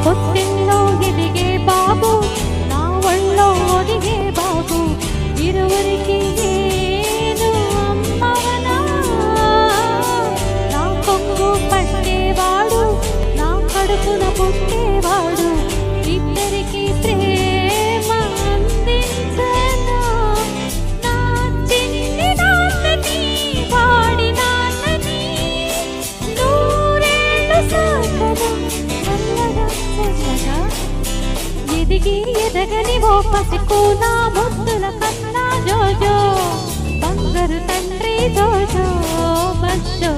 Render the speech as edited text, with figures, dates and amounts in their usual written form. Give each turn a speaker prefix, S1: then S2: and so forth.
S1: పొత్తిల్లో ఎదిగే బాబు, నా ఒళ్ళో ఒదిగే బాబు, ఇరువురికి నేను అమ్మవనా. నా కొంగు పట్టేవాడు, నా కడుపున పుట్టేవాడు, ఇద్దరికి ప్రేమ అందించనా. నా చిన్ని నాన్నని, వాడి నాన్నని, నూరేళ్ళు సాకనా చల్లగా చల్లగా. ఎదిగి ఎదగని ఓ పసికు నా ముద్దుల కన్నా జోజో, బంగారు తండ్రి జోజో బజ్జో.